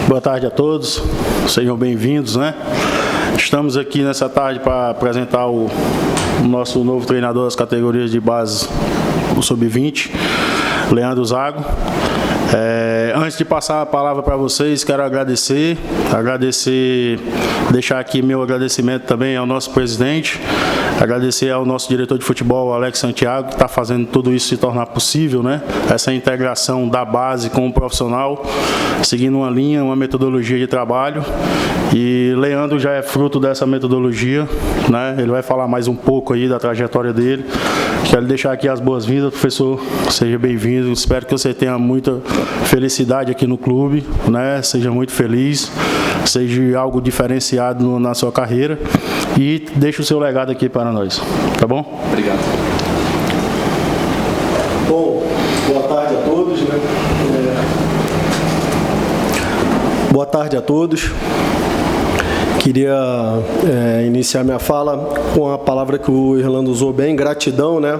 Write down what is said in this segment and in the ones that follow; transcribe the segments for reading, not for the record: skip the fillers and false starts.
Boa tarde a todos, sejam bem-vindos, né? Estamos aqui nessa tarde para apresentar o nosso novo treinador das categorias de base, o Sub-20, Leandro Zago. Antes de passar a palavra para vocês, quero deixar aqui meu agradecimento também ao nosso presidente, agradecer ao nosso diretor de futebol, Alex Santiago, que está fazendo tudo isso se tornar possível, né? Essa integração da base com o profissional, seguindo uma linha, uma metodologia de trabalho. E Leandro já é fruto dessa metodologia, né? Ele vai falar mais um pouco aí da trajetória dele. Quero deixar aqui as boas-vindas, professor. Seja bem-vindo. Espero que você tenha muita felicidade aqui no clube, né? Seja muito feliz, seja algo diferenciado na sua carreira e deixe o seu legado aqui para nós, tá bom? Obrigado. Bom, boa tarde a todos, né? Boa tarde a todos. Queria iniciar minha fala com a palavra que o Irlando usou bem, gratidão, né?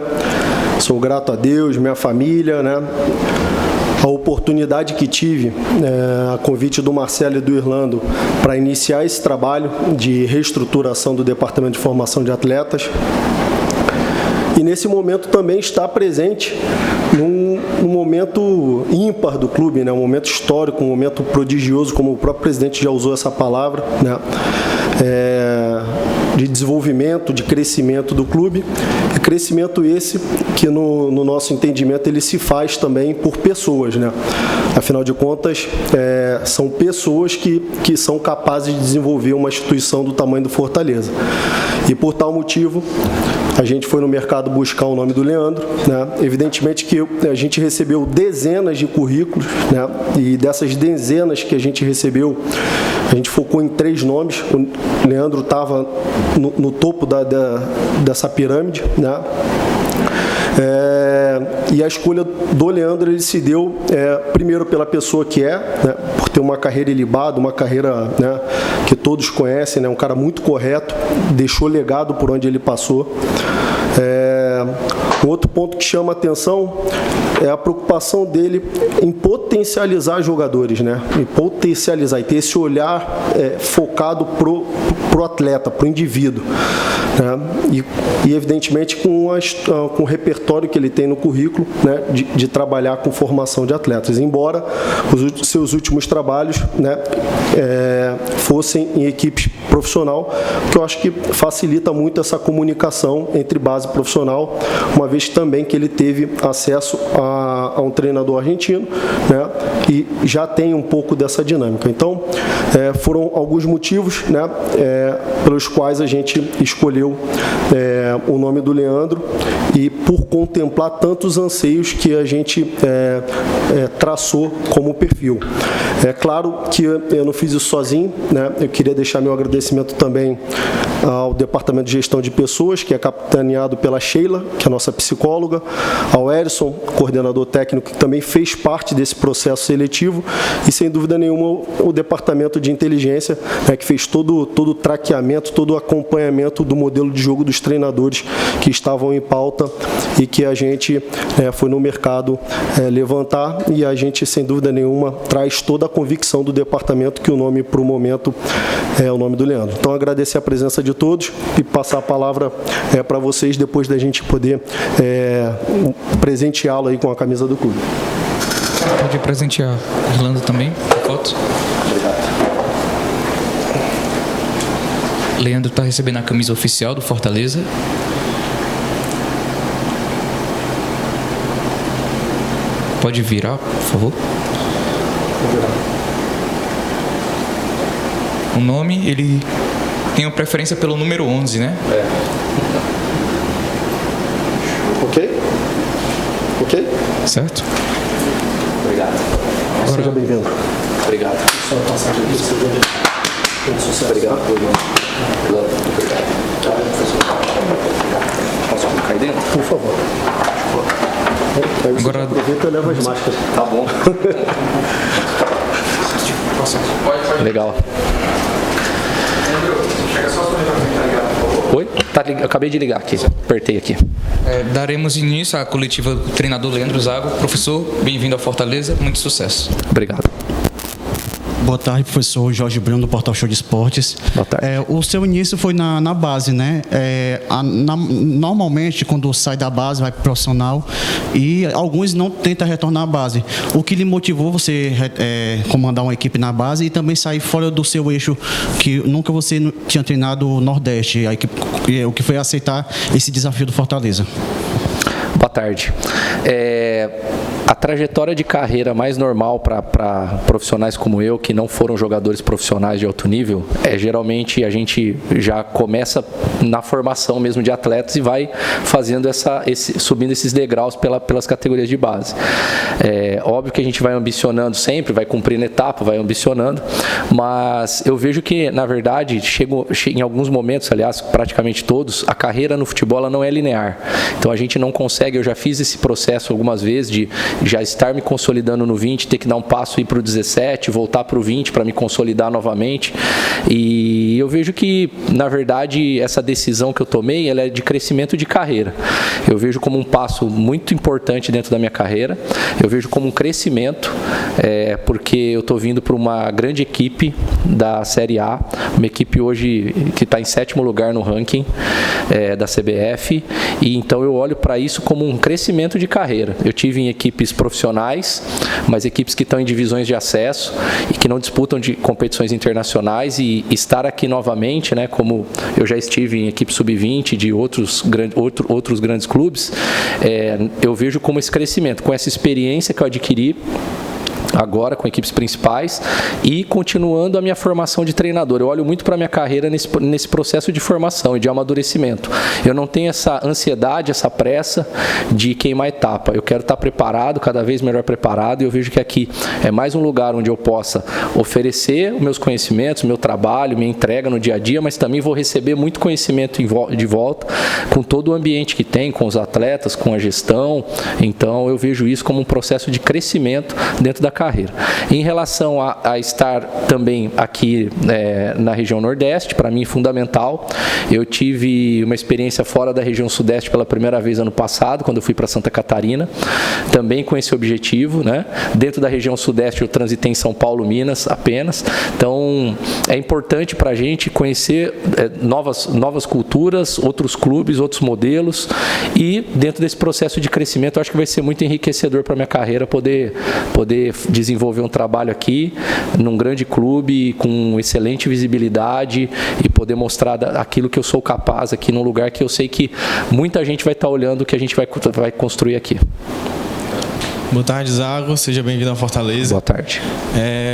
Sou grato a Deus, minha família, né? A oportunidade que tive, a convite do Marcelo e do Irlando, para iniciar esse trabalho de reestruturação do Departamento de Formação de Atletas. E nesse momento também está presente num momento ímpar do clube, né? Um momento histórico, um momento prodigioso, como o próprio presidente já usou essa palavra, né? De desenvolvimento, de crescimento do clube, e crescimento esse que no nosso entendimento ele se faz também por pessoas, né? Afinal de contas, são pessoas que são capazes de desenvolver uma instituição do tamanho do Fortaleza. E por tal motivo, a gente foi no mercado buscar o nome do Leandro, né? Evidentemente que a gente recebeu dezenas de currículos, né? E dessas dezenas que a gente recebeu, a gente focou em 3 nomes. O Leandro estava no topo dessa pirâmide, né? E a escolha do Leandro ele se deu primeiro pela pessoa que né? Por ter uma carreira ilibada, uma carreira, né, que todos conhecem, né? Um cara muito correto, deixou legado por onde ele passou. Um outro ponto que chama a atenção é a preocupação dele em potencializar jogadores, né? Em potencializar e ter esse olhar focado pro atleta, pro indivíduo, né? E evidentemente com o repertório que ele tem no currículo, né? De trabalhar com formação de atletas, embora os seus últimos trabalhos, né? Fossem em equipes profissional, que eu acho que facilita muito essa comunicação entre base e profissional, uma vez também que ele teve acesso a um treinador argentino, né? E já tem um pouco dessa dinâmica. Então, foram alguns motivos, né? Pelos quais a gente escolheu o nome do Leandro e por contemplar tantos anseios que a gente traçou como perfil. É claro que eu não fiz isso sozinho, né? Eu queria deixar meu agradecimento também ao Departamento de Gestão de Pessoas, que é capitaneado pela Sheila, que é a nossa psicóloga, ao Erison, coordenador técnico, que também fez parte desse processo seletivo, e sem dúvida nenhuma o Departamento de Inteligência, né, que fez todo o traqueamento, todo o acompanhamento do modelo de jogo dos treinadores que estavam em pauta e que a gente foi no mercado levantar, e a gente sem dúvida nenhuma traz toda a convicção do departamento que o nome para o momento é o nome do Leandro. Então agradecer a presença de todos e passar a palavra para vocês depois da gente poder presenteá-lo aí com a camisa do clube. Pode presentear Irlanda também, foto. Leandro está recebendo a camisa oficial do Fortaleza. Pode virar, por favor. O nome, ele tem uma preferência pelo número 11, né? Ok? Certo? Obrigado. Agora, seja bem-vindo. Obrigado. Só passar aqui para você ver. Obrigado. Posso cair dentro? Por favor. Aí você Agora aproveita e leva as máscaras. Tá bom. Legal. Oi? Acabei de ligar aqui. Apertei aqui. Daremos início à coletiva do treinador Leandro Zago. Professor, bem-vindo ao Fortaleza. Muito sucesso. Obrigado. Boa tarde, professor Jorge Bruno, do Portal Show de Esportes. Boa tarde. O seu início foi na base, né? Normalmente, quando sai da base, vai para o profissional, e alguns não tentam retornar à base. O que lhe motivou você comandar uma equipe na base e também sair fora do seu eixo, que nunca você tinha treinado o Nordeste, a equipe, o que foi aceitar esse desafio do Fortaleza? Boa tarde. A trajetória de carreira mais normal para profissionais como eu, que não foram jogadores profissionais de alto nível, geralmente a gente já começa na formação mesmo de atletas e vai fazendo subindo esses degraus pelas categorias de base. Óbvio que a gente vai ambicionando sempre, vai cumprindo etapa, vai ambicionando, mas eu vejo que, na verdade, em alguns momentos, aliás, praticamente todos, a carreira no futebol ela não é linear. Então a gente não consegue, eu já fiz esse processo algumas vezes de já estar me consolidando no 20, ter que dar um passo e ir para o 17, voltar para o 20 para me consolidar novamente. E eu vejo que, na verdade, essa decisão que eu tomei, ela é de crescimento de carreira. Eu vejo como um passo muito importante dentro da minha carreira. Eu vejo como um crescimento, porque eu estou vindo para uma grande equipe da Série A, uma equipe hoje que está em 7º lugar no ranking da CBF, e então eu olho para isso como um crescimento de carreira. Eu tive em equipes profissionais, mas equipes que estão em divisões de acesso e que não disputam de competições internacionais, e estar aqui novamente, né, como eu já estive em equipe sub-20 de outros grandes clubes, eu vejo como esse crescimento, com essa experiência que eu adquiri agora com equipes principais e continuando a minha formação de treinador. Eu olho muito para a minha carreira nesse processo de formação e de amadurecimento. Eu não tenho essa ansiedade, essa pressa de queimar etapa. Eu quero estar preparado, cada vez melhor preparado, e eu vejo que aqui é mais um lugar onde eu possa oferecer os meus conhecimentos, meu trabalho, minha entrega no dia a dia, mas também vou receber muito conhecimento de volta com todo o ambiente que tem, com os atletas, com a gestão. Então eu vejo isso como um processo de crescimento dentro da carreira. Em relação a estar também aqui na região Nordeste, para mim é fundamental. Eu tive uma experiência fora da região Sudeste pela primeira vez ano passado, quando eu fui para Santa Catarina, também com esse objetivo, né? Dentro da região Sudeste eu transitei em São Paulo, Minas apenas. Então é importante para a gente conhecer novas culturas, outros clubes, outros modelos, e dentro desse processo de crescimento eu acho que vai ser muito enriquecedor para a minha carreira poder desenvolver um trabalho aqui num grande clube com excelente visibilidade e poder mostrar aquilo que eu sou capaz aqui num lugar que eu sei que muita gente vai estar olhando o que a gente vai construir aqui. Boa tarde, Zago. Seja bem-vindo ao Fortaleza. Boa tarde.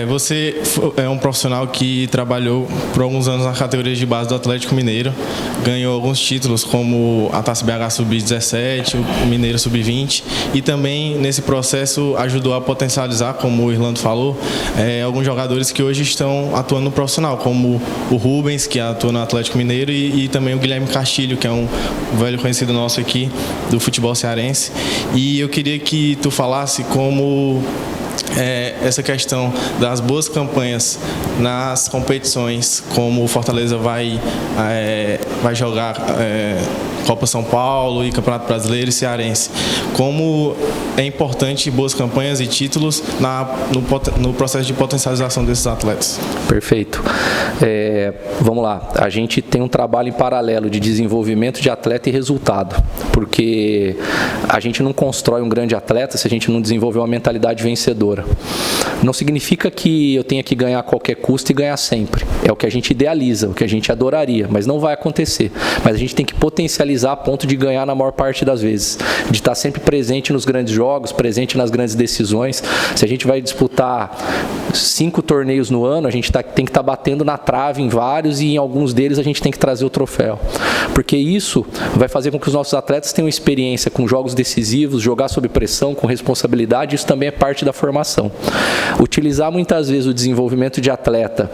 Você é um profissional que trabalhou por alguns anos na categoria de base do Atlético Mineiro, ganhou alguns títulos como a Taça BH Sub-17, o Mineiro Sub-20, e também nesse processo ajudou a potencializar, como o Irlando falou, alguns jogadores que hoje estão atuando no profissional, como o Rubens, que atua no Atlético Mineiro, e também o Guilherme Castilho, que é um velho conhecido nosso aqui do futebol cearense. E eu queria que tu falasse como essa questão das boas campanhas nas competições, como o Fortaleza vai jogar Copa São Paulo e Campeonato Brasileiro e Cearense. Como é importante boas campanhas e títulos no processo de potencialização desses atletas? Perfeito. Vamos lá. A gente tem um trabalho em paralelo de desenvolvimento de atleta e resultado, porque a gente não constrói um grande atleta se a gente não desenvolver uma mentalidade vencedora. Não significa que eu tenha que ganhar a qualquer custo e ganhar sempre. É o que a gente idealiza, o que a gente adoraria, mas não vai acontecer. Mas a gente tem que potencializar a ponto de ganhar na maior parte das vezes, de estar sempre presente nos grandes jogos, presente nas grandes decisões. Se a gente vai disputar 5 torneios no ano, a gente tem que estar batendo na trave em vários, e em alguns deles a gente tem que trazer o troféu. Porque isso vai fazer com que os nossos atletas tenham experiência com jogos decisivos, jogar sob pressão, com responsabilidade. Isso também é parte da formação. Utilizar muitas vezes o desenvolvimento de atleta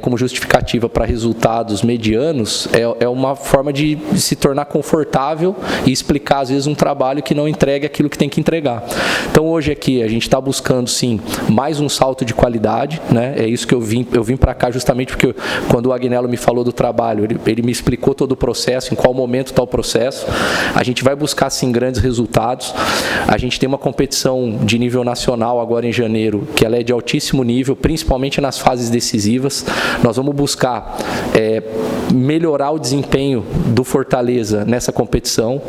como justificativa para resultados medianos é uma forma de se tornar confortável e explicar às vezes um trabalho que não entrega aquilo que tem que entregar. entregar. Então hoje aqui a gente está buscando sim mais um salto de qualidade, né? É isso que eu vim para cá justamente porque quando o Agnello me falou do trabalho, ele me explicou todo o processo, em qual momento está o processo. A gente vai buscar sim grandes resultados. A gente tem uma competição de nível nacional agora em janeiro, que ela é de altíssimo nível, principalmente nas fases decisivas. Nós vamos buscar melhorar o desempenho do Fortaleza nessa competição,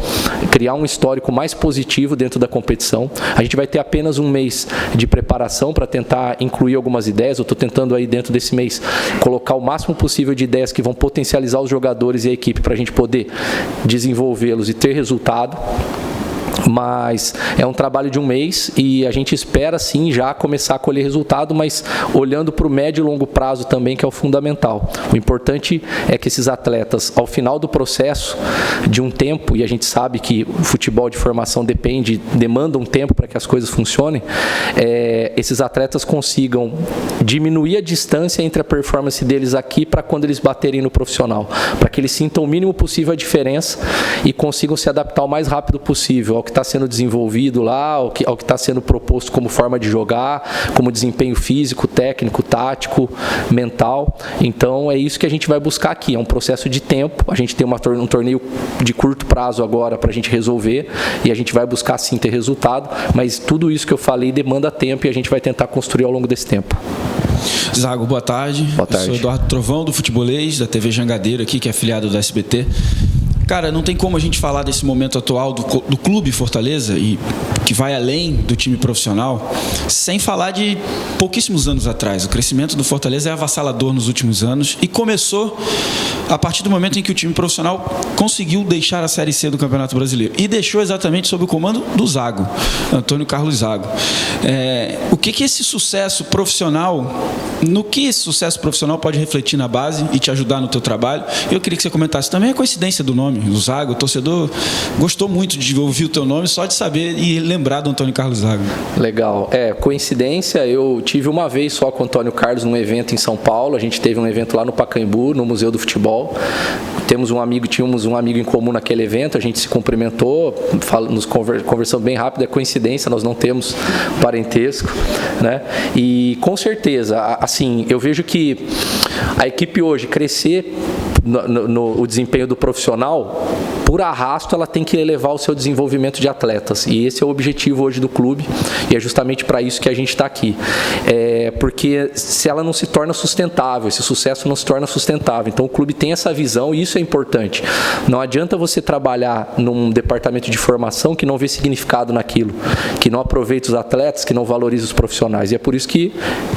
criar um histórico mais positivo dentro da competição. A gente vai ter apenas um mês de preparação para tentar incluir algumas ideias. Eu estou tentando aí dentro desse mês colocar o máximo possível de ideias que vão potencializar os jogadores e a equipe para a gente poder desenvolvê-los e ter resultado. Mas é um trabalho de um mês e a gente espera sim já começar a colher resultado, mas olhando para o médio e longo prazo também, que é o fundamental. O importante é que esses atletas, ao final do processo de um tempo, e a gente sabe que o futebol de formação demanda um tempo para que as coisas funcionem, esses atletas consigam diminuir a distância entre a performance deles aqui para quando eles baterem no profissional, para que eles sintam o mínimo possível a diferença e consigam se adaptar o mais rápido possível ao que está sendo desenvolvido lá, ao que está sendo proposto como forma de jogar, como desempenho físico, técnico, tático, mental. Então é isso que a gente vai buscar aqui, é um processo de tempo. A gente tem um torneio de curto prazo agora para a gente resolver e a gente vai buscar sim ter resultado, mas tudo isso que eu falei demanda tempo e a gente vai tentar construir ao longo desse tempo. Zago, boa tarde. Boa tarde. Eu sou Eduardo Trovão, do Futebolês, da TV Jangadeiro aqui, que é afiliado da SBT. Cara, não tem como a gente falar desse momento atual do Clube Fortaleza, e que vai além do time profissional, sem falar de pouquíssimos anos atrás. O crescimento do Fortaleza é avassalador nos últimos anos e começou a partir do momento em que o time profissional conseguiu deixar a Série C do Campeonato Brasileiro. E deixou exatamente sob o comando do Zago, Antônio Carlos Zago. O que esse sucesso profissional, no que esse sucesso profissional pode refletir na base e te ajudar no teu trabalho? Eu queria que você comentasse também a coincidência do nome, do Zago. O torcedor gostou muito de ouvir o teu nome só de saber e lembrar do Antônio Carlos Zago. Legal. Coincidência, eu tive uma vez só com o Antônio Carlos num evento em São Paulo. A gente teve um evento lá no Pacaembu, no Museu do Futebol. Tínhamos um amigo em comum naquele evento, a gente se cumprimentou, nos conversamos bem rápido. É coincidência, nós não temos parentesco, né? E com certeza, assim, eu vejo que a equipe hoje crescer no desempenho do profissional, por arrasto, ela tem que elevar o seu desenvolvimento de atletas. E esse é o objetivo hoje do clube, e é justamente para isso que a gente está aqui. Porque se ela não se torna sustentável, esse sucesso não se torna sustentável. Então o clube tem essa visão e isso é importante. Não adianta você trabalhar num departamento de formação que não vê significado naquilo, que não aproveita os atletas, que não valoriza os profissionais. E é por isso que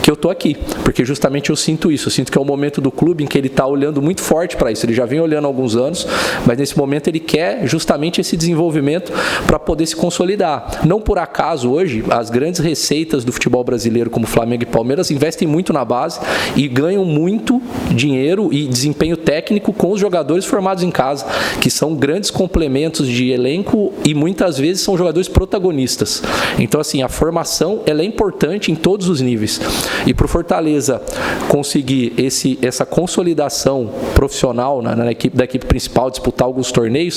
eu estou aqui, porque justamente eu sinto isso. Eu sinto que é o momento do clube em que ele está olhando muito forte para isso. Ele já vem olhando há alguns anos, mas nesse momento ele quer justamente esse desenvolvimento para poder se consolidar. Não por acaso hoje as grandes receitas do futebol brasileiro, como Flamengo e Palmeiras, investem muito na base e ganham muito dinheiro e desempenho técnico com os jogadores formados em casa, que são grandes complementos de elenco e muitas vezes são jogadores protagonistas. Então assim, a formação ela é importante em todos os níveis. E para o Fortaleza conseguir essa consolidação profissional da equipe principal, disputar alguns torneios,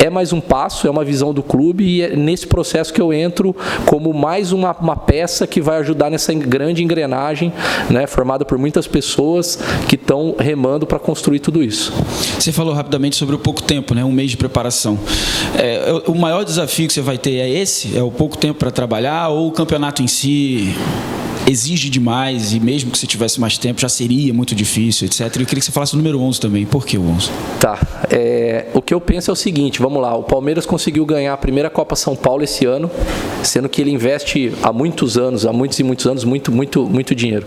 é mais um passo, é uma visão do clube e é nesse processo que eu entro como mais uma peça que vai ajudar nessa grande engrenagem, né, formada por muitas pessoas que estão remando para construir tudo isso. Você falou rapidamente sobre o pouco tempo, né, um mês de preparação. O maior desafio que você vai ter é esse? É o pouco tempo para trabalhar ou o campeonato em si exige demais e mesmo que você tivesse mais tempo já seria muito difícil, etc. Eu queria que você falasse o número 11 também. Por que o 11? Tá. O que eu penso é o seguinte, vamos lá, o Palmeiras conseguiu ganhar a primeira Copa São Paulo esse ano, sendo que ele investe há muitos anos, muito dinheiro.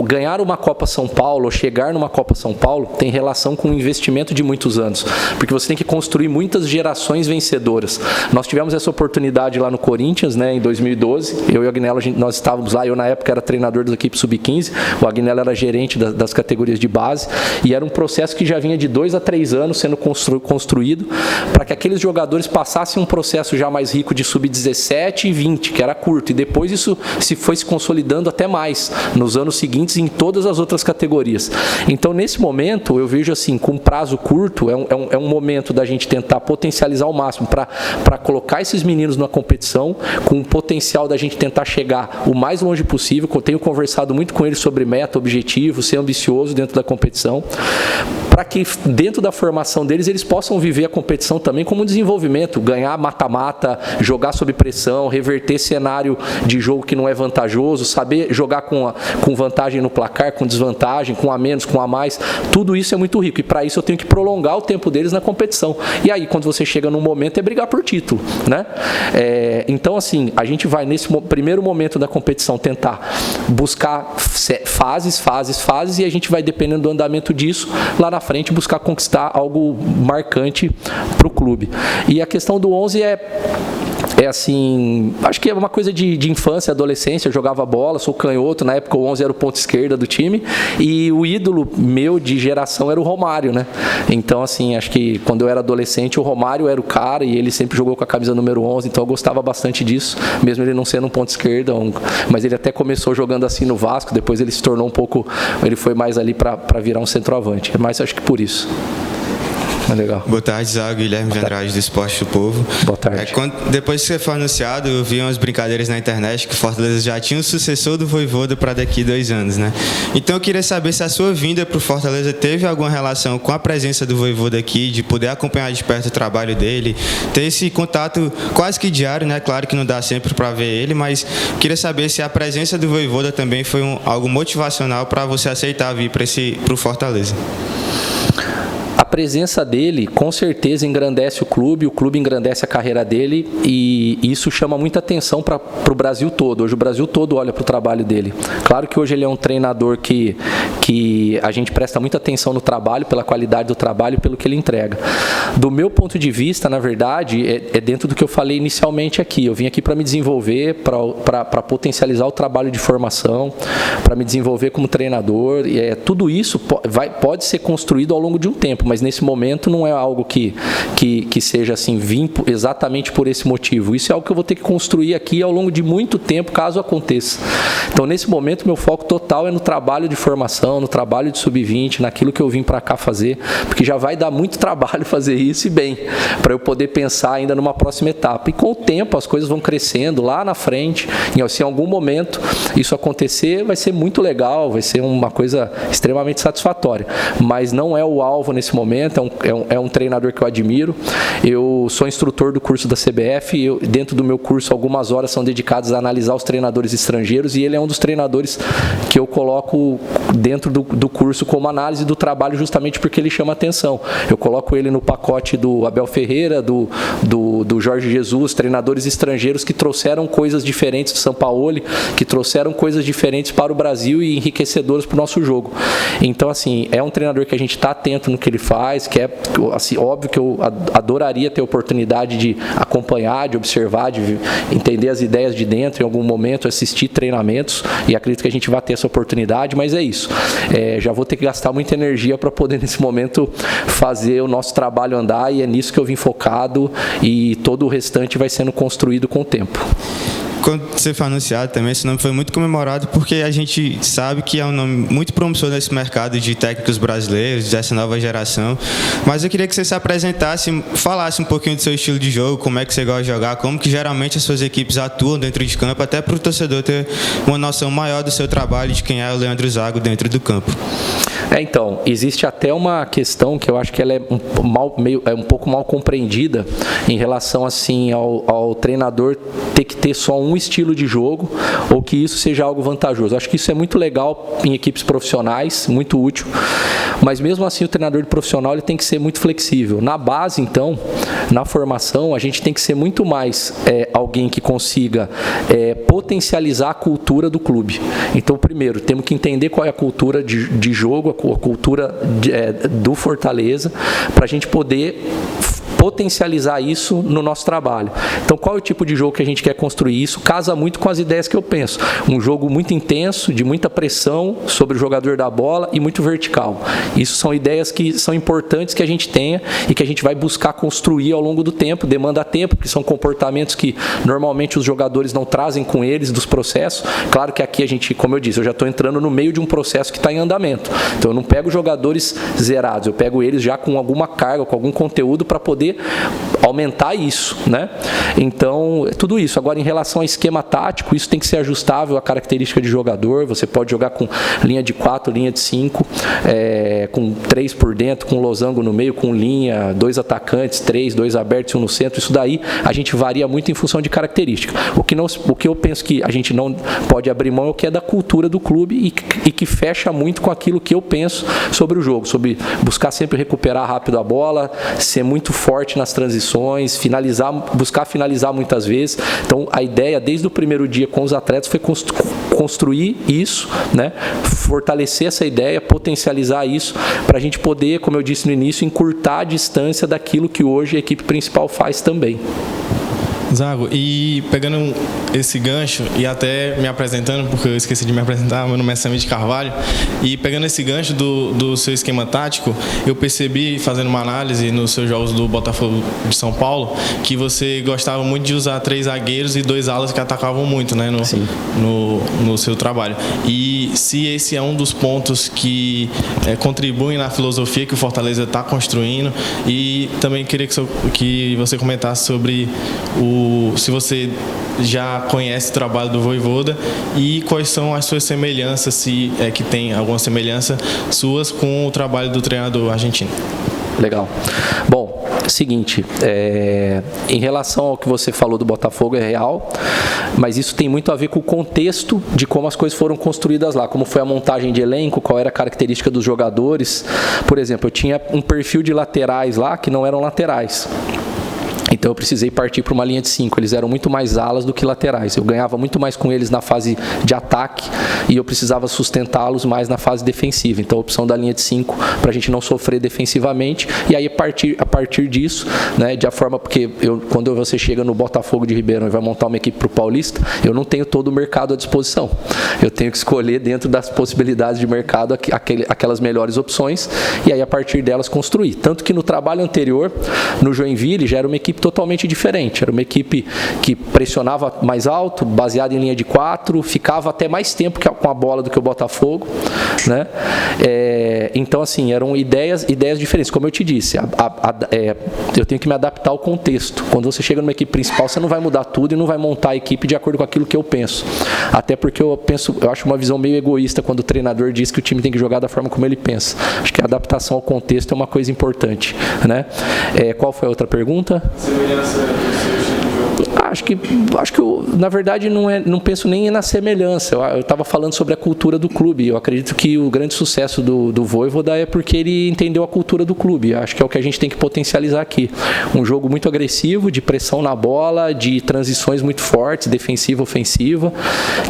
Ganhar uma Copa São Paulo, ou chegar numa Copa São Paulo, tem relação com um investimento de muitos anos, porque você tem que construir muitas gerações vencedoras. Nós tivemos essa oportunidade lá no Corinthians, né, em 2012, eu e o Agnello, nós estávamos lá, eu na época época era treinador das equipes sub-15, o Agnello era gerente das categorias de base, e era um processo que já vinha de 2 a 3 anos sendo construído para que aqueles jogadores passassem um processo já mais rico de sub-17 e 20, que era curto, e depois isso se foi se consolidando até mais nos anos seguintes em todas as outras categorias. Então, nesse momento, eu vejo assim, com prazo curto, é um momento da gente tentar potencializar ao máximo para colocar esses meninos na competição, com o potencial da gente tentar chegar o mais longe possível. Eu tenho conversado muito com eles sobre meta, objetivo, ser ambicioso dentro da competição, para que dentro da formação deles, eles possam viver a competição também como um desenvolvimento, ganhar mata-mata, jogar sob pressão, reverter cenário de jogo que não é vantajoso, saber jogar com vantagem no placar, com desvantagem, com a menos, com a mais. Tudo isso é muito rico, e para isso eu tenho que prolongar o tempo deles na competição. E aí, quando você chega num momento, é brigar por título, né? Então, assim, a gente vai nesse primeiro momento da competição tentar buscar fases, e a gente vai, dependendo do andamento disso, lá na frente buscar conquistar algo marcante para o clube. E a questão do 11 é assim, acho que é uma coisa de infância, adolescência. Eu jogava bola, sou canhoto, na época o 11 era o ponto esquerda do time, e o ídolo meu de geração era o Romário, né? Então, assim, acho que quando eu era adolescente, o Romário era o cara, e ele sempre jogou com a camisa número 11, então eu gostava bastante disso, mesmo ele não sendo um ponto esquerda, mas ele até começou jogando assim no Vasco, depois ele se tornou um pouco, ele foi mais ali para virar um centroavante, mas acho que por isso. Legal. Boa tarde, Zago. Guilherme de Andrade, do Esporte do Povo. Boa tarde. Depois que você foi anunciado, eu vi umas brincadeiras na internet que o Fortaleza já tinha um sucessor do Vojvoda para daqui 2 anos, né? Então eu queria saber se a sua vinda para o Fortaleza teve alguma relação com a presença do Vojvoda aqui, de poder acompanhar de perto o trabalho dele, ter esse contato quase que diário, né? Claro que não dá sempre para ver ele, mas queria saber se a presença do Vojvoda também foi algo motivacional para você aceitar vir para o Fortaleza. A presença dele, com certeza, engrandece o clube engrandece a carreira dele, e isso chama muita atenção para o Brasil todo. Hoje o Brasil todo olha para o trabalho dele. Claro que hoje ele é um treinador que a gente presta muita atenção no trabalho, pela qualidade do trabalho e pelo que ele entrega. Do meu ponto de vista, na verdade, é dentro do que eu falei inicialmente aqui. Eu vim aqui para me desenvolver, para potencializar o trabalho de formação, para me desenvolver como treinador. E tudo isso pode ser construído ao longo de um tempo, mas nesse momento não é algo que seja assim, vim exatamente por esse motivo. Isso é algo que eu vou ter que construir aqui ao longo de muito tempo, caso aconteça. Então, nesse momento, meu foco total é no trabalho de formação, no trabalho de sub-20, naquilo que eu vim para cá fazer, porque já vai dar muito trabalho fazer isso, e bem, para eu poder pensar ainda numa próxima etapa. E com o tempo, as coisas vão crescendo lá na frente, e se em algum momento isso acontecer, vai ser muito legal, vai ser uma coisa extremamente satisfatória, mas não é o alvo nesse momento. É um treinador que eu admiro. Eu sou instrutor do curso da CBF, dentro do meu curso algumas horas são dedicadas a analisar os treinadores estrangeiros, e ele é um dos treinadores que eu coloco dentro do curso como análise do trabalho, justamente porque ele chama atenção. Eu coloco ele no pacote do Abel Ferreira, do Jorge Jesus, treinadores estrangeiros que trouxeram coisas diferentes do Sampaoli, que trouxeram coisas diferentes para o Brasil e enriquecedoras para o nosso jogo. Então, assim, é um treinador que a gente está atento no que ele faz, que é assim, óbvio que eu adoraria ter a oportunidade de acompanhar, de observar, de entender as ideias de dentro em algum momento, assistir treinamentos, e acredito que a gente vai ter essa oportunidade, mas é isso. Já vou ter que gastar muita energia para poder, nesse momento, fazer o nosso trabalho andar, e é nisso que eu vim focado, e todo o restante vai sendo construído com o tempo. Quando você foi anunciado também, esse nome foi muito comemorado, porque a gente sabe que é um nome muito promissor nesse mercado de técnicos brasileiros, dessa nova geração. Mas eu queria que você se apresentasse, falasse um pouquinho do seu estilo de jogo, como é que você gosta de jogar, como que geralmente as suas equipes atuam dentro de campo, até para o torcedor ter uma noção maior do seu trabalho, de quem é o Leandro Zago dentro do campo. Então, existe até uma questão que eu acho que ela é um pouco mal compreendida em relação assim ao treinador ter que ter só um estilo de jogo, ou que isso seja algo vantajoso. Eu acho que isso é muito legal em equipes profissionais, muito útil, mas mesmo assim o treinador profissional ele tem que ser muito flexível. Na base, então, na formação, a gente tem que ser muito mais alguém que consiga potencializar a cultura do clube. Então, primeiro, temos que entender qual é a cultura de jogo, a cultura do Fortaleza, para a gente poder potencializar isso no nosso trabalho. Então, qual é o tipo de jogo que a gente quer construir? Isso casa muito com as ideias que eu penso. Um jogo muito intenso, de muita pressão sobre o jogador da bola e muito vertical. Isso são ideias que são importantes que a gente tenha e que a gente vai buscar construir ao longo do tempo, demanda tempo, porque são comportamentos que normalmente os jogadores não trazem com eles dos processos. Claro que aqui a gente, como eu disse, eu já estou entrando no meio de um processo que está em andamento. Então eu não pego jogadores zerados, eu pego eles já com alguma carga, com algum conteúdo para poder aumentar isso, né? Então, é tudo isso. Agora, em relação ao esquema tático, isso tem que ser ajustável à característica de jogador. Você pode jogar com linha de 4, linha de 5, com 3 por dentro, com losango no meio, com linha, 2 atacantes, 3, 2 abertos e 1 no centro. Isso daí a gente varia muito em função de característica. O que eu penso que a gente não pode abrir mão é o que é da cultura do clube e que fecha muito com aquilo que eu penso sobre o jogo, sobre buscar sempre recuperar rápido a bola, ser muito forte nas transições, buscar finalizar muitas vezes. Então, a ideia desde o primeiro dia com os atletas foi construir isso, né? Fortalecer essa ideia, potencializar isso, para a gente poder, como eu disse no início, encurtar a distância daquilo que hoje a equipe principal faz também. Zago, e pegando esse gancho e até me apresentando, porque eu esqueci de me apresentar, meu nome é Samir de Carvalho, e pegando esse gancho do seu esquema tático, eu percebi, fazendo uma análise nos seus jogos do Botafogo de São Paulo, que você gostava muito de usar 3 zagueiros e 2 alas que atacavam muito, né, no seu trabalho. E se esse é um dos pontos que contribuem na filosofia que o Fortaleza está construindo, e também queria que você comentasse sobre se você já conhece o trabalho do Vojvoda e quais são as suas semelhanças, se é que tem alguma semelhança suas com o trabalho do treinador argentino. Legal. Bom, seguinte, em relação ao que você falou do Botafogo, é real, mas isso tem muito a ver com o contexto de como as coisas foram construídas lá, como foi a montagem de elenco, qual era a característica dos jogadores. Por exemplo, eu tinha um perfil de laterais lá que não eram laterais. Então eu precisei partir para uma linha de 5. Eles eram muito mais alas do que laterais. Eu ganhava muito mais com eles na fase de ataque e eu precisava sustentá-los mais na fase defensiva. Então a opção da linha de 5 para a gente não sofrer defensivamente. E aí a partir disso, né, de a forma, porque quando você chega no Botafogo de Ribeirão e vai montar uma equipe para o Paulista, eu não tenho todo o mercado à disposição. Eu tenho que escolher dentro das possibilidades de mercado aquelas melhores opções e aí a partir delas construir. Tanto que no trabalho anterior, no Joinville, já era uma equipe totalmente diferente. Era uma equipe que pressionava mais alto, baseada em linha de 4, ficava até mais tempo com a bola do que o Botafogo, né? Então, assim, eram ideias diferentes. Como eu te disse, eu tenho que me adaptar ao contexto. Quando você chega numa equipe principal, você não vai mudar tudo e não vai montar a equipe de acordo com aquilo que eu penso. Até porque eu acho uma visão meio egoísta quando o treinador diz que o time tem que jogar da forma como ele pensa. Acho que a adaptação ao contexto é uma coisa importante, né? Qual foi a outra pergunta? Acho que eu, na verdade, não penso nem na semelhança. Eu estava falando sobre a cultura do clube. Eu acredito que o grande sucesso do Vojvoda é porque ele entendeu a cultura do clube. Acho que é o que a gente tem que potencializar aqui. Um jogo muito agressivo, de pressão na bola, de transições muito fortes, defensiva, ofensiva,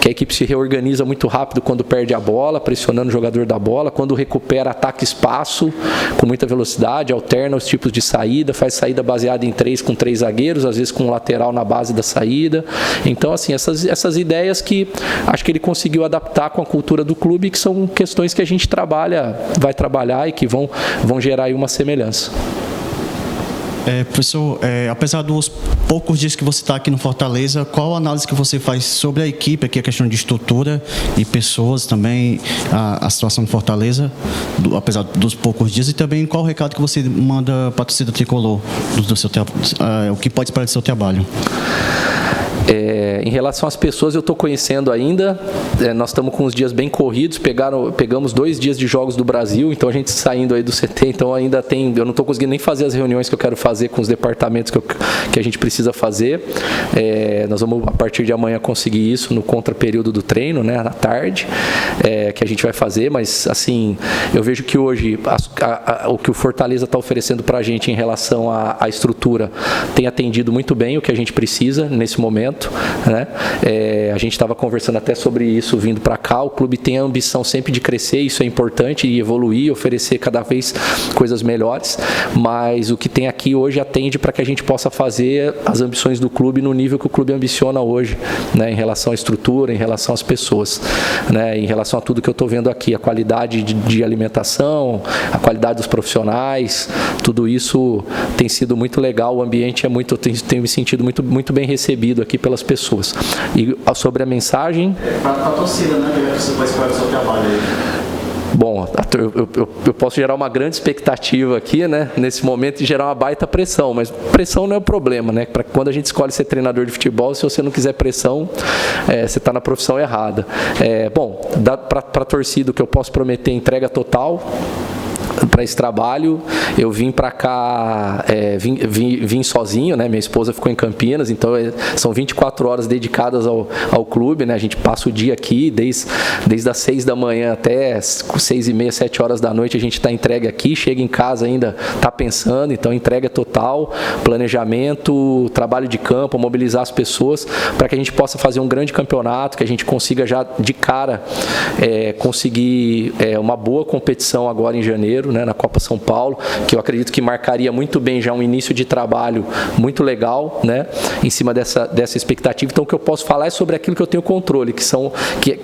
que a equipe se reorganiza muito rápido quando perde a bola, pressionando o jogador da bola, quando recupera, ataca espaço com muita velocidade, alterna os tipos de saída, faz saída baseada em 3 com 3 zagueiros, às vezes com um lateral na base da saída. Então, assim, essas ideias que acho que ele conseguiu adaptar com a cultura do clube, que são questões que a gente vai trabalhar e que vão gerar aí uma semelhança. Professor, apesar dos poucos dias que você está aqui no Fortaleza, qual a análise que você faz sobre a equipe, aqui a questão de estrutura e pessoas também, a situação do Fortaleza, apesar dos poucos dias, e também qual o recado que você manda para a torcida tricolor, o que pode esperar do seu trabalho? Em relação às pessoas, eu estou conhecendo ainda. Nós estamos com uns dias bem corridos. Pegamos 2 dias de jogos do Brasil, então a gente saindo aí do CT, então ainda eu não estou conseguindo nem fazer as reuniões que eu quero fazer com os departamentos que a gente precisa fazer. Nós vamos, a partir de amanhã, conseguir isso no contraperíodo do treino, né, na tarde, que a gente vai fazer, mas assim, eu vejo que hoje o que o Fortaleza está oferecendo para a gente em relação à estrutura tem atendido muito bem o que a gente precisa nesse momento. momento, né? A gente estava conversando até sobre isso vindo para cá. O clube tem a ambição sempre de crescer, isso é importante, e evoluir, oferecer cada vez coisas melhores, mas o que tem aqui hoje atende para que a gente possa fazer as ambições do clube no nível que o clube ambiciona hoje, né? Em relação à estrutura, em relação às pessoas, né? Em relação a tudo que eu estou vendo aqui, a qualidade de alimentação, a qualidade dos profissionais, tudo isso tem sido muito legal. O ambiente tenho me sentido muito bem recebido aqui pelas pessoas. E sobre a mensagem... Para a torcida, né? Que você vai esperar o seu trabalho aí. Bom, eu posso gerar uma grande expectativa aqui, né? Nesse momento, e gerar uma baita pressão, mas pressão não é o problema, né? Para quando a gente escolhe ser treinador de futebol, se você não quiser pressão, você está na profissão errada. Bom, para a torcida, o que eu posso prometer, entrega total para esse trabalho. Eu vim para cá, vim sozinho, né? Minha esposa ficou em Campinas, então são 24 horas dedicadas ao clube, né? A gente passa o dia aqui, desde as 6 da manhã até 6h30, 7 horas da noite, a gente está entregue aqui, chega em casa ainda, está pensando, então entrega total, planejamento, trabalho de campo, mobilizar as pessoas para que a gente possa fazer um grande campeonato, que a gente consiga já de cara conseguir uma boa competição agora em janeiro, né, na Copa São Paulo, que eu acredito que marcaria muito bem já um início de trabalho muito legal, né, em cima dessa expectativa. Então, o que eu posso falar é sobre aquilo que eu tenho controle, que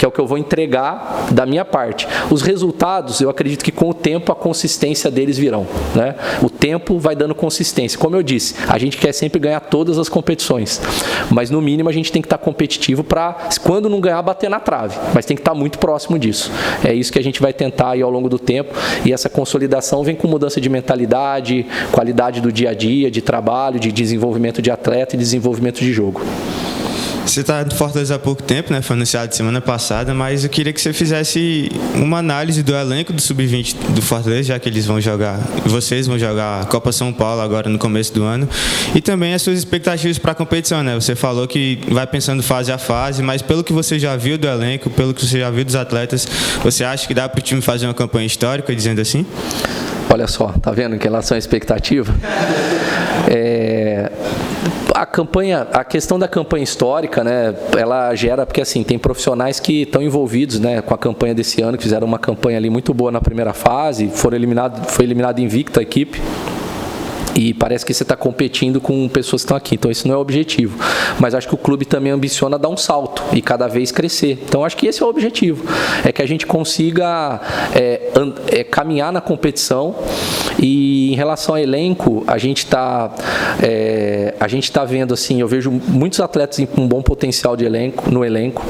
é o que eu vou entregar da minha parte. Os resultados, eu acredito que com o tempo a consistência deles virão, né? O tempo vai dando consistência. Como eu disse, a gente quer sempre ganhar todas as competições, mas no mínimo a gente tem que estar competitivo para, quando não ganhar, bater na trave, mas tem que estar muito próximo disso. É isso que a gente vai tentar aí ao longo do tempo, e essa consolidação vem com mudança de mentalidade, qualidade do dia a dia, de trabalho, de desenvolvimento de atleta e desenvolvimento de jogo. Você está no Fortaleza há pouco tempo, né? Foi anunciado semana passada, mas eu queria que você fizesse uma análise do elenco do Sub-20 do Fortaleza, já que vocês vão jogar a Copa São Paulo agora no começo do ano, e também as suas expectativas para a competição, né? Você falou que vai pensando fase a fase, mas pelo que você já viu do elenco, pelo que você já viu dos atletas, você acha que dá para o time fazer uma campanha histórica, dizendo assim? Olha só, tá vendo em relação à expectativa? A questão da campanha histórica, né, ela gera, porque assim, tem profissionais que estão envolvidos, né, com a campanha desse ano, que fizeram uma campanha ali muito boa na primeira fase, foi eliminado invicto a equipe. E parece que você está competindo com pessoas que estão aqui. Então, esse não é o objetivo. Mas acho que o clube também ambiciona dar um salto e cada vez crescer. Então, acho que esse é o objetivo. É que a gente consiga caminhar na competição. E em relação ao elenco, a gente está vendo, assim, eu vejo muitos atletas com um bom potencial no elenco.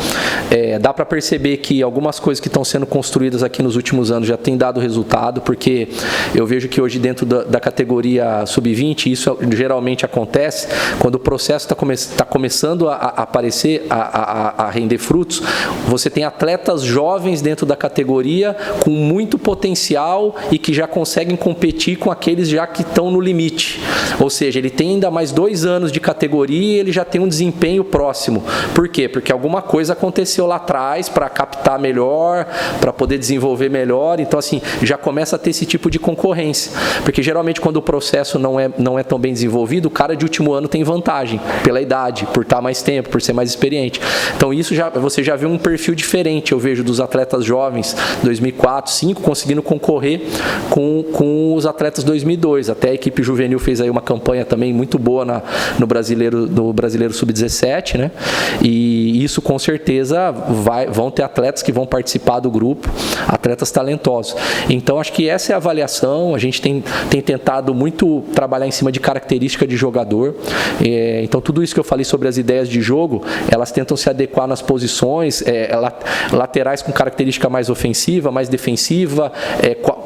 Dá para perceber que algumas coisas que estão sendo construídas aqui nos últimos anos já têm dado resultado, porque eu vejo que hoje dentro da categoria Sub-20, isso geralmente acontece quando o processo está começando a aparecer, a render frutos. Você tem atletas jovens dentro da categoria com muito potencial e que já conseguem competir com aqueles já que estão no limite. Ou seja, ele tem ainda mais 2 anos de categoria e ele já tem um desempenho próximo. Por quê? Porque alguma coisa aconteceu lá atrás para captar melhor, para poder desenvolver melhor. Então, assim, já começa a ter esse tipo de concorrência. Porque geralmente quando o processo não é tão bem desenvolvido, o cara de último ano tem vantagem pela idade, por estar mais tempo, por ser mais experiente. Então isso você já vê um perfil diferente, eu vejo, dos atletas jovens 2004, 2005 conseguindo concorrer com os atletas 2002. Até a equipe juvenil fez aí uma campanha também muito boa no brasileiro Sub-17, né? E isso com certeza vão ter atletas que vão participar do grupo, atletas talentosos. Então acho que essa é a avaliação. A gente tem tentado muito trabalhar em cima de característica de jogador. Então, tudo isso que eu falei sobre as ideias de jogo, elas tentam se adequar nas posições, laterais com característica mais ofensiva, mais defensiva,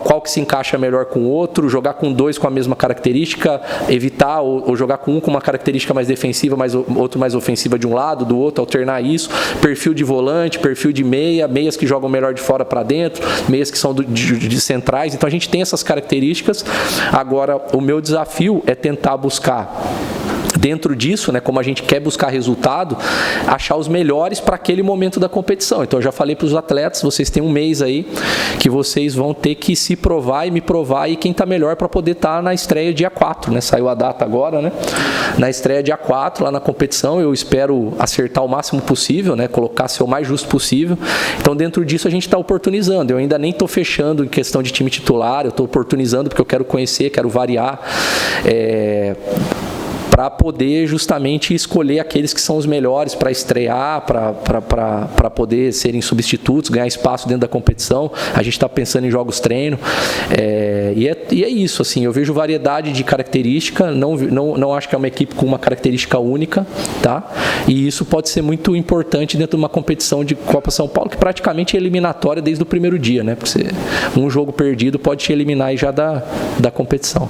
qual que se encaixa melhor com o outro, jogar com 2 com a mesma característica, evitar ou jogar com um com uma característica mais defensiva, outro mais ofensiva de um lado, do outro, alternar isso, perfil de volante, perfil de meias que jogam melhor de fora para dentro, meias que são de centrais. Então, a gente tem essas características. Agora, o meu desafio é tentar buscar dentro disso, né, como a gente quer buscar resultado, achar os melhores para aquele momento da competição. Então eu já falei para os atletas, vocês têm um mês aí que vocês vão ter que se provar e me provar aí quem está melhor para poder estar na estreia dia 4, né? Saiu a data agora, né? Na estreia dia 4 lá na competição, eu espero acertar o máximo possível, né? Colocar ser o mais justo possível. Então dentro disso a gente está oportunizando. Eu ainda nem estou fechando em questão de time titular, eu estou oportunizando porque eu quero conhecer, quero variar. Para poder justamente escolher aqueles que são os melhores para estrear, para poder serem substitutos, ganhar espaço dentro da competição. A gente está pensando em jogos treino. E é isso, assim, eu vejo variedade de característica, não acho que é uma equipe com uma característica única, tá? E isso pode ser muito importante dentro de uma competição de Copa São Paulo, que praticamente é eliminatória desde o primeiro dia, né? Porque um jogo perdido pode te eliminar aí já da competição.